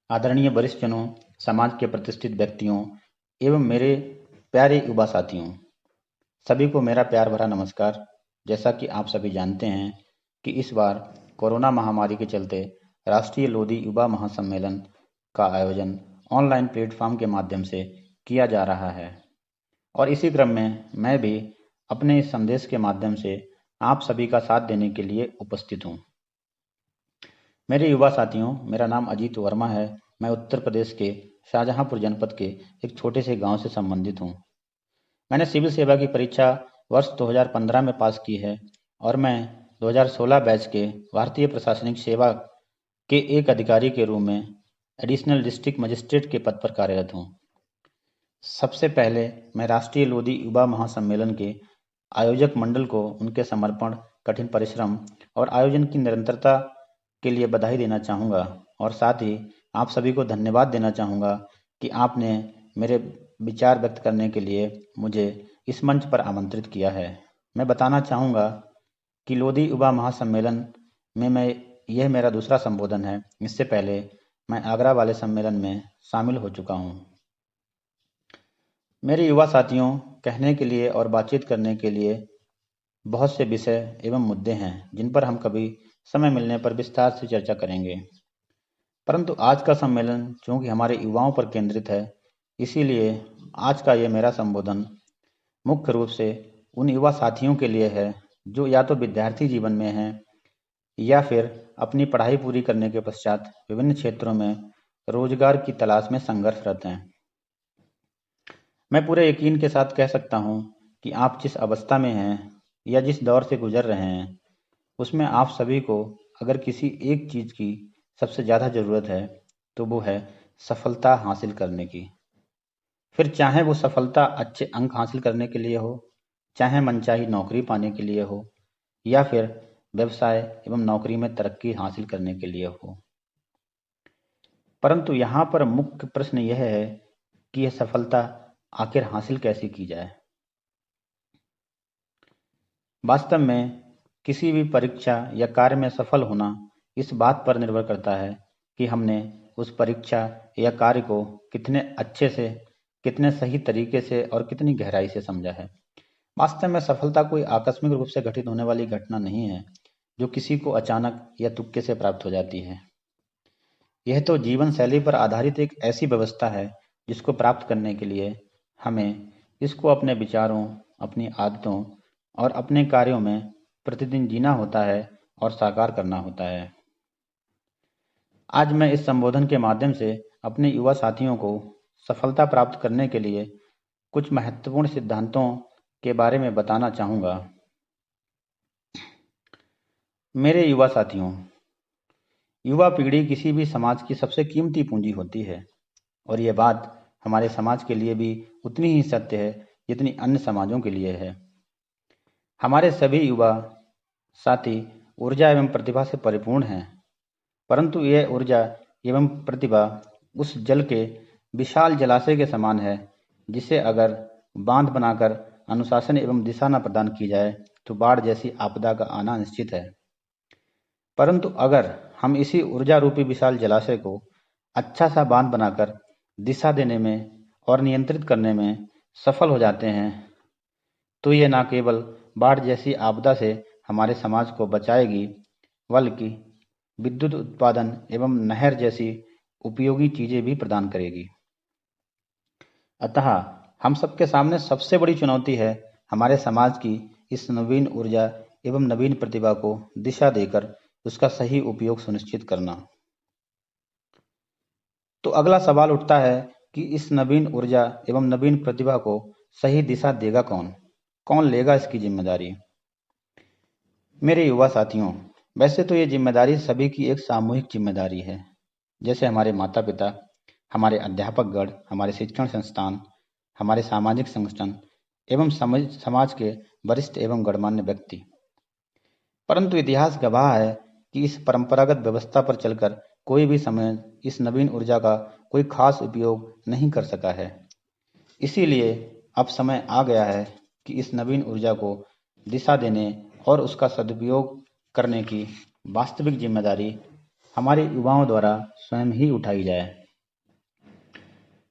आदरणीय वरिष्ठजनों, समाज के प्रतिष्ठित व्यक्तियों एवं मेरे प्यारे युवा साथियों, सभी को मेरा प्यार भरा नमस्कार। जैसा कि आप सभी जानते हैं कि इस बार कोरोना महामारी के चलते राष्ट्रीय लोधी युवा महासम्मेलन का आयोजन ऑनलाइन प्लेटफॉर्म के माध्यम से किया जा रहा है और इसी क्रम में मैं भी अपने इस संदेश के माध्यम से आप सभी का साथ देने के लिए उपस्थित हूँ। मेरे युवा साथियों, मेरा नाम अजीत वर्मा है। मैं उत्तर प्रदेश के शाहजहांपुर जनपद के एक छोटे से गांव से संबंधित हूं। मैंने सिविल सेवा की परीक्षा वर्ष 2015 में पास की है और मैं 2016 बैच के भारतीय प्रशासनिक सेवा के एक अधिकारी के रूप में एडिशनल डिस्ट्रिक्ट मजिस्ट्रेट के पद पर कार्यरत हूं। सबसे पहले मैं राष्ट्रीय लोधी युवा महासम्मेलन के आयोजक मंडल को उनके समर्पण, कठिन परिश्रम और आयोजन की निरंतरता के लिए बधाई देना चाहूँगा और साथ ही आप सभी को धन्यवाद देना चाहूँगा कि आपने मेरे विचार व्यक्त करने के लिए मुझे इस मंच पर आमंत्रित किया है। मैं बताना चाहूँगा कि लोधी युवा महासम्मेलन में यह मेरा दूसरा संबोधन है। इससे पहले मैं आगरा वाले सम्मेलन में शामिल हो चुका हूँ। मेरे युवा साथियों, कहने के लिए और बातचीत करने के लिए बहुत से विषय एवं मुद्दे हैं जिन पर हम कभी समय मिलने पर विस्तार से चर्चा करेंगे, परंतु आज का सम्मेलन चूंकि हमारे युवाओं पर केंद्रित है, इसीलिए आज का ये मेरा संबोधन मुख्य रूप से उन युवा साथियों के लिए है जो या तो विद्यार्थी जीवन में हैं या फिर अपनी पढ़ाई पूरी करने के पश्चात विभिन्न क्षेत्रों में रोजगार की तलाश में संघर्षरत हैं। मैं पूरे यकीन के साथ कह सकता हूँ कि आप जिस अवस्था में हैं या जिस दौर से गुजर रहे हैं, उसमें आप सभी को अगर किसी एक चीज़ की सबसे ज़्यादा ज़रूरत है तो वो है सफलता हासिल करने की। फिर चाहे वो सफलता अच्छे अंक हासिल करने के लिए हो, चाहे मनचाही नौकरी पाने के लिए हो, या फिर व्यवसाय एवं नौकरी में तरक्की हासिल करने के लिए हो। परंतु यहाँ पर मुख्य प्रश्न यह है कि यह सफलता आखिर हासिल कैसे की जाए। वास्तव में किसी भी परीक्षा या कार्य में सफल होना इस बात पर निर्भर करता है कि हमने उस परीक्षा या कार्य को कितने अच्छे से, कितने सही तरीके से और कितनी गहराई से समझा है। वास्तव में सफलता कोई आकस्मिक रूप से घटित होने वाली घटना नहीं है जो किसी को अचानक या तुक्के से प्राप्त हो जाती है। यह तो जीवन शैली पर आधारित एक ऐसी व्यवस्था है जिसको प्राप्त करने के लिए हमें इसको अपने विचारों, अपनी आदतों और अपने कार्यों में प्रतिदिन जीना होता है और साकार करना होता है। आज मैं इस संबोधन के माध्यम से अपने युवा साथियों को सफलता प्राप्त करने के लिए कुछ महत्वपूर्ण सिद्धांतों के बारे में बताना चाहूँगा। मेरे युवा साथियों, युवा पीढ़ी किसी भी समाज की सबसे कीमती पूंजी होती है और ये बात हमारे समाज के लिए भी उतनी ही सत्य है जितनी अन्य समाजों के लिए है। हमारे सभी युवा साथी ऊर्जा एवं प्रतिभा से परिपूर्ण हैं, परंतु यह ऊर्जा एवं प्रतिभा उस जल के विशाल जलाशय के समान है जिसे अगर बांध बनाकर अनुशासन एवं दिशा न प्रदान की जाए तो बाढ़ जैसी आपदा का आना निश्चित है। परंतु अगर हम इसी ऊर्जा रूपी विशाल जलाशय को अच्छा सा बांध बनाकर दिशा देने में और नियंत्रित करने में सफल हो जाते हैं तो ये न केवल बाढ़ जैसी आपदा से हमारे समाज को बचाएगी, बल्कि विद्युत उत्पादन एवं नहर जैसी उपयोगी चीजें भी प्रदान करेगी। अतः हम सबके सामने सबसे बड़ी चुनौती है हमारे समाज की इस नवीन ऊर्जा एवं नवीन प्रतिभा को दिशा देकर उसका सही उपयोग सुनिश्चित करना। तो अगला सवाल उठता है कि इस नवीन ऊर्जा एवं नवीन प्रतिभा को सही दिशा देगा कौन? कौन लेगा इसकी जिम्मेदारी? मेरे युवा साथियों, वैसे तो ये जिम्मेदारी सभी की एक सामूहिक जिम्मेदारी है। जैसे हमारे माता पिता, हमारे अध्यापकगण, हमारे शिक्षण संस्थान, हमारे सामाजिक संगठन एवं समाज के वरिष्ठ एवं गणमान्य व्यक्ति। परंतु इतिहास गवाह है कि इस परंपरागत व्यवस्था पर चलकर कोई भी समाज इस नवीन ऊर्जा का कोई खास उपयोग नहीं कर सका है। इसीलिए अब समय आ गया है कि इस नवीन ऊर्जा को दिशा देने और उसका सदुपयोग करने की वास्तविक जिम्मेदारी हमारे युवाओं द्वारा स्वयं ही उठाई जाए।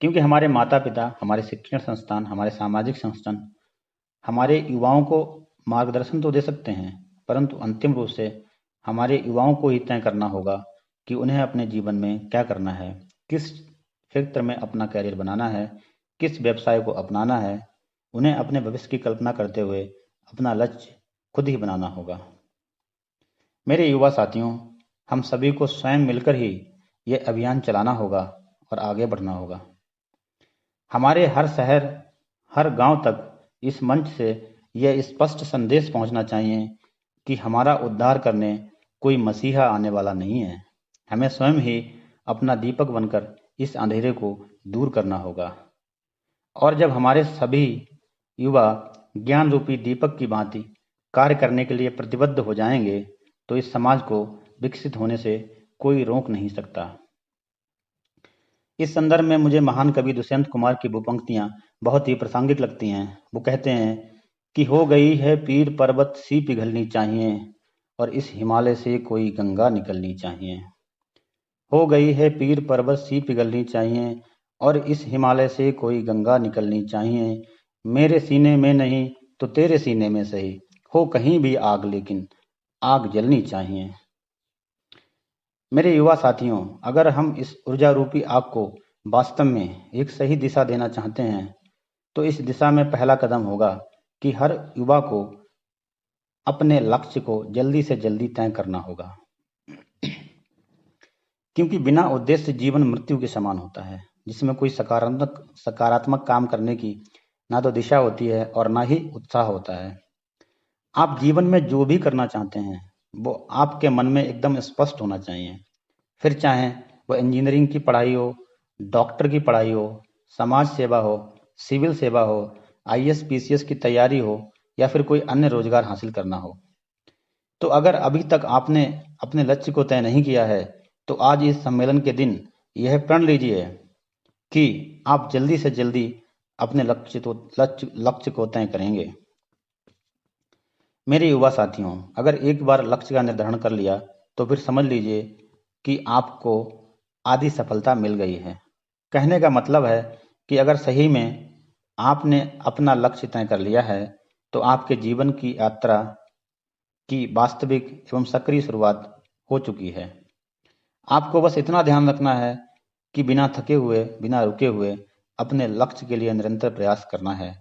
क्योंकि हमारे माता पिता, हमारे शिक्षण संस्थान, हमारे सामाजिक संस्थान हमारे युवाओं को मार्गदर्शन तो दे सकते हैं, परंतु अंतिम रूप से हमारे युवाओं को ही तय करना होगा कि उन्हें अपने जीवन में क्या करना है, किस क्षेत्र में अपना कैरियर बनाना है, किस व्यवसाय को अपनाना है। उन्हें अपने भविष्य की कल्पना करते हुए अपना लक्ष्य खुद ही बनाना होगा। मेरे युवा साथियों, हम सभी को स्वयं मिलकर ही ये अभियान चलाना होगा और आगे बढ़ना होगा। हमारे हर शहर, हर गांव तक इस मंच से यह स्पष्ट संदेश पहुंचना चाहिए कि हमारा उद्धार करने कोई मसीहा आने वाला नहीं है। हमें स्वयं ही अपना दीपक बनकर इस अंधेरे को दूर करना होगा। और जब हमारे सभी युवा ज्ञान रूपी दीपक की भांति कार्य करने के लिए प्रतिबद्ध हो जाएंगे, तो इस समाज को विकसित होने से कोई रोक नहीं सकता। इस संदर्भ में मुझे महान कवि दुष्यंत कुमार की वो पंक्तियां बहुत ही प्रासंगिक लगती हैं। वो कहते हैं कि हो गई है पीर पर्वत सी पिघलनी चाहिए और इस हिमालय से कोई गंगा निकलनी चाहिए। हो गई है पीर पर्वत सी पिघलनी चाहिए और इस हिमालय से कोई गंगा निकलनी चाहिए। मेरे सीने में नहीं तो तेरे सीने में सही, हो कहीं भी आग लेकिन आग जलनी चाहिए। मेरे युवा साथियों, अगर हम इस ऊर्जा रूपी आग को वास्तव में एक सही दिशा देना चाहते हैं, तो इस दिशा में पहला कदम होगा कि हर युवा को अपने लक्ष्य को जल्दी से जल्दी तय करना होगा। क्योंकि बिना उद्देश्य जीवन मृत्यु के समान होता है, जिसमें कोई सकारात्मक काम करने की ना तो दिशा होती है और ना ही उत्साह होता है। आप जीवन में जो भी करना चाहते हैं, वो आपके मन में एकदम स्पष्ट होना चाहिए। फिर चाहे वो इंजीनियरिंग की पढ़ाई हो, डॉक्टर की पढ़ाई हो, समाज सेवा हो, सिविल सेवा हो, आईएएस पीसीएस की तैयारी हो या फिर कोई अन्य रोजगार हासिल करना हो। तो अगर अभी तक आपने अपने लक्ष्य को तय नहीं किया है, तो आज इस सम्मेलन के दिन यह प्रण लीजिए कि आप जल्दी से जल्दी अपने लक्ष्य को तय करेंगे। मेरे युवा साथियों, अगर एक बार लक्ष्य का निर्धारण कर लिया, तो फिर समझ लीजिए कि आपको आधी सफलता मिल गई है। कहने का मतलब है कि अगर सही में आपने अपना लक्ष्य तय कर लिया है, तो आपके जीवन की यात्रा की वास्तविक एवं सक्रिय शुरुआत हो चुकी है। आपको बस इतना ध्यान रखना है कि बिना थके हुए, बिना रुके हुए अपने लक्ष्य के लिए निरंतर प्रयास करना है।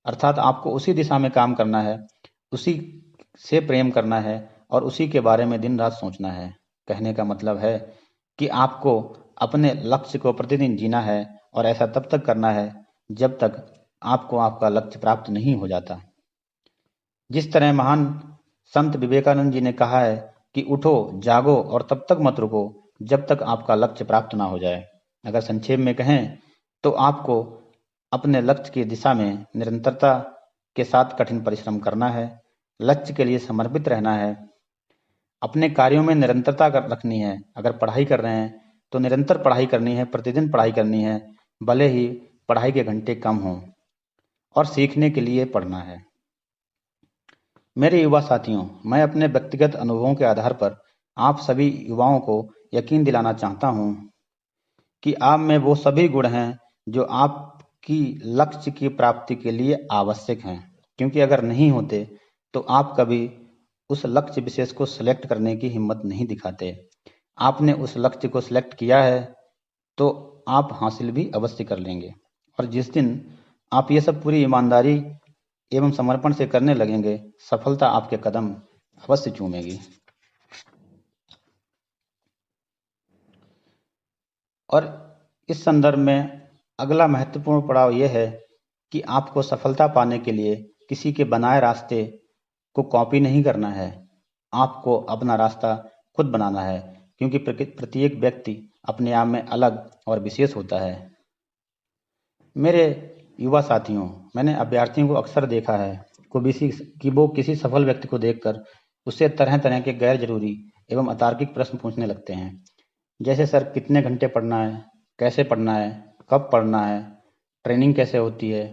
अर्थात आपको उसी दिशा में काम करना है, उसी से प्रेम करना है और उसी के बारे में दिन रात सोचना है। कहने का मतलब है कि आपको अपने लक्ष्य को प्रतिदिन जीना है और ऐसा तब तक करना है जब तक आपको आपका लक्ष्य प्राप्त नहीं हो जाता। जिस तरह महान संत विवेकानंद जी ने कहा है कि उठो, जागो और तब तक मत रुको जब तक आपका लक्ष्य प्राप्त ना हो जाए। अगर संक्षेप में कहें तो आपको अपने लक्ष्य की दिशा में निरंतरता के साथ कठिन परिश्रम करना है, लक्ष्य के लिए समर्पित रहना है, अपने कार्यों में निरंतरता रखनी है। अगर पढ़ाई कर रहे हैं तो निरंतर पढ़ाई करनी है, प्रतिदिन पढ़ाई करनी है, भले ही पढ़ाई के घंटे कम हों, और सीखने के लिए पढ़ना है। मेरे युवा साथियों, मैं अपने व्यक्तिगत अनुभवों के आधार पर आप सभी युवाओं को यकीन दिलाना चाहता हूं कि आप में वो सभी गुण हैं जो आपकी लक्ष्य की प्राप्ति के लिए आवश्यक हैं। क्योंकि अगर नहीं होते तो आप कभी उस लक्ष्य विशेष को सिलेक्ट करने की हिम्मत नहीं दिखाते। आपने उस लक्ष्य को सिलेक्ट किया है तो आप हासिल भी अवश्य कर लेंगे। और जिस दिन आप ये सब पूरी ईमानदारी एवं समर्पण से करने लगेंगे, सफलता आपके कदम अवश्य चूमेगी। और इस संदर्भ में अगला महत्वपूर्ण पड़ाव यह है कि आपको सफलता पाने के लिए किसी के बनाए रास्ते को कॉपी नहीं करना है, आपको अपना रास्ता खुद बनाना है। क्योंकि प्रत्येक व्यक्ति अपने आप में अलग और विशेष होता है। मेरे युवा साथियों, मैंने अभ्यर्थियों को अक्सर देखा है कि वो किसी सफल व्यक्ति को देखकर उससे तरह तरह के गैर जरूरी एवं अतार्किक प्रश्न पूछने लगते हैं। जैसे, सर कितने घंटे पढ़ना है, कैसे पढ़ना है, कब पढ़ना है, ट्रेनिंग कैसे होती है,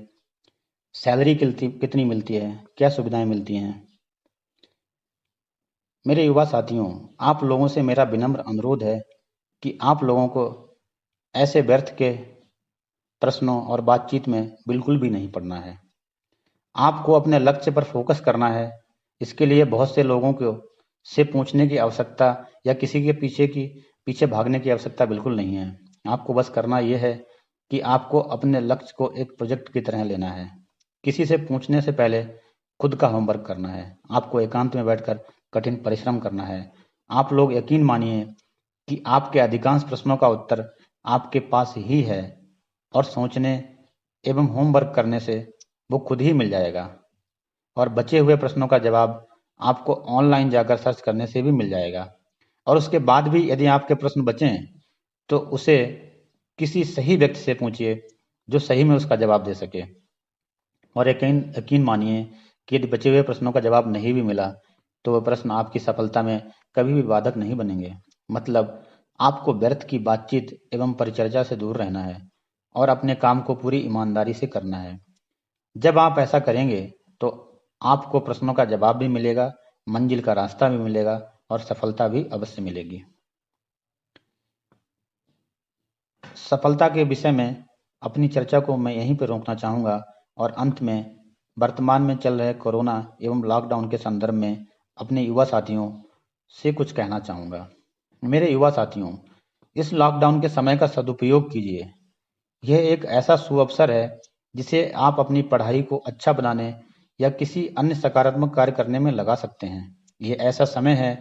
सैलरी कितनी मिलती है, क्या सुविधाएं मिलती हैं। मेरे युवा साथियों, आप लोगों से मेरा विनम्र अनुरोध है कि आप लोगों को ऐसे व्यर्थ के प्रश्नों और बातचीत में बिल्कुल भी नहीं पड़ना है। आपको अपने लक्ष्य पर फोकस करना है। इसके लिए बहुत से लोगों को से पूछने की आवश्यकता या किसी के पीछे भागने की आवश्यकता बिल्कुल नहीं है। आपको बस करना यह है कि आपको अपने लक्ष्य को एक प्रोजेक्ट की तरह लेना है। किसी से पूछने से पहले खुद का होमवर्क करना है। आपको एकांत में बैठकर कठिन परिश्रम करना है। आप लोग यकीन मानिए कि आपके अधिकांश प्रश्नों का उत्तर आपके पास ही है और सोचने एवं होमवर्क करने से वो खुद ही मिल जाएगा। और बचे हुए प्रश्नों का जवाब आपको ऑनलाइन जाकर सर्च करने से भी मिल जाएगा। और उसके बाद भी यदि आपके प्रश्न बचें तो उसे किसी सही व्यक्ति से पूछिए जो सही में उसका जवाब दे सके। और यकीन यकीन मानिए कि यदि बचे हुए प्रश्नों का जवाब नहीं भी मिला तो वह प्रश्न आपकी सफलता में कभी भी बाधक नहीं बनेंगे। मतलब आपको व्यर्थ की बातचीत एवं परिचर्चा से दूर रहना है और अपने काम को पूरी ईमानदारी से करना है। जब आप ऐसा करेंगे तो आपको प्रश्नों का जवाब भी मिलेगा, मंजिल का रास्ता भी मिलेगा और सफलता भी अवश्य मिलेगी। सफलता के विषय में अपनी चर्चा को मैं यहीं पर रोकना चाहूँगा और अंत में वर्तमान में चल रहे कोरोना एवं लॉकडाउन के संदर्भ में अपने युवा साथियों से कुछ कहना चाहूँगा। मेरे युवा साथियों, इस लॉकडाउन के समय का सदुपयोग कीजिए। यह एक ऐसा सुअवसर है जिसे आप अपनी पढ़ाई को अच्छा बनाने या किसी अन्य सकारात्मक कार्य करने में लगा सकते हैं। यह ऐसा समय है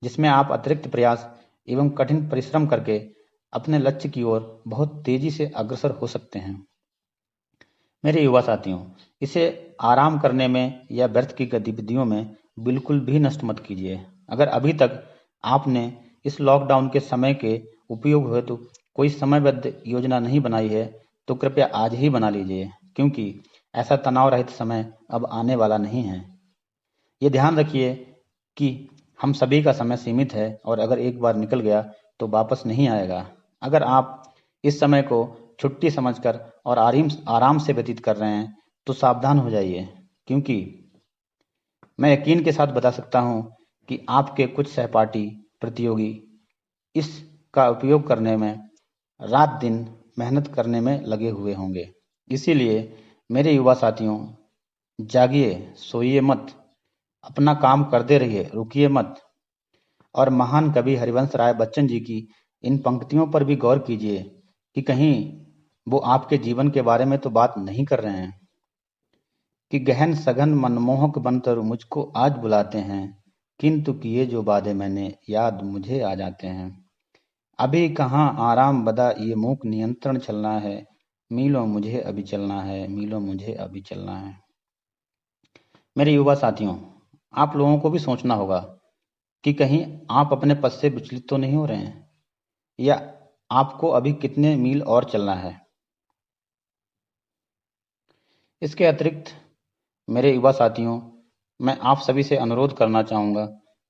जिसमें आप अतिरिक्त प्रयास एवं कठिन परिश्रम करके अपने लक्ष्य की ओर बहुत तेजी से अग्रसर हो सकते हैं। मेरे युवा साथियों, इसे आराम करने में या व्यर्थ की गतिविधियों में बिल्कुल भी नष्ट मत कीजिए। अगर अभी तक आपने इस लॉकडाउन के समय के उपयोग हेतु कोई समयबद्ध योजना नहीं बनाई है तो कृपया आज ही बना लीजिए, क्योंकि ऐसा तनाव रहित समय अब आने वाला नहीं है। ये ध्यान रखिए कि हम सभी का समय सीमित है और अगर एक बार निकल गया तो वापस नहीं आएगा। अगर आप इस समय को छुट्टी समझकर और आराम से व्यतीत कर रहे हैं तो सावधान हो जाइए, क्योंकि मैं यकीन के साथ बता सकता हूं कि आपके कुछ सहपाठी प्रतियोगी इसका उपयोग करने में रात दिन मेहनत करने में लगे हुए होंगे। इसीलिए मेरे युवा साथियों, जागिए, सोइए मत, अपना काम करते रहिए, रुकिए मत। और महान कवि हरिवंश राय बच्चन जी की इन पंक्तियों पर भी गौर कीजिए कि कहीं वो आपके जीवन के बारे में तो बात नहीं कर रहे हैं कि गहन सघन मनमोहक बनकर मुझको आज बुलाते हैं, किंतु किए जो वादे मैंने याद मुझे आ जाते हैं। अभी कहाँ आराम बदा ये मूक नियंत्रण चलना है, मीलों मुझे अभी चलना है, मीलों मुझे अभी चलना है। मेरे युवा साथियों, आप लोगों को भी सोचना होगा कि कहीं आप अपने पद से विचलित तो नहीं हो रहे हैं, या आपको अभी कितने मील और चलना है। इसके अतिरिक्त मेरे युवा साथियों, मैं आप सभी से अनुरोध करना चाहूँगा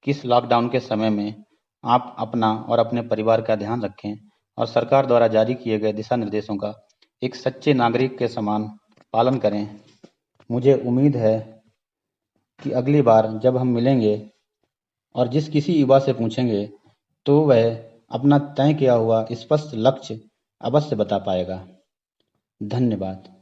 कि इस लॉकडाउन के समय में आप अपना और अपने परिवार का ध्यान रखें और सरकार द्वारा जारी किए गए दिशा निर्देशों का एक सच्चे नागरिक के समान पालन करें। मुझे उम्मीद है कि अगली बार जब हम मिलेंगे और जिस किसी युवा से पूछेंगे तो वह अपना तय किया हुआ स्पष्ट लक्ष्य अवश्य बता पाएगा। धन्यवाद।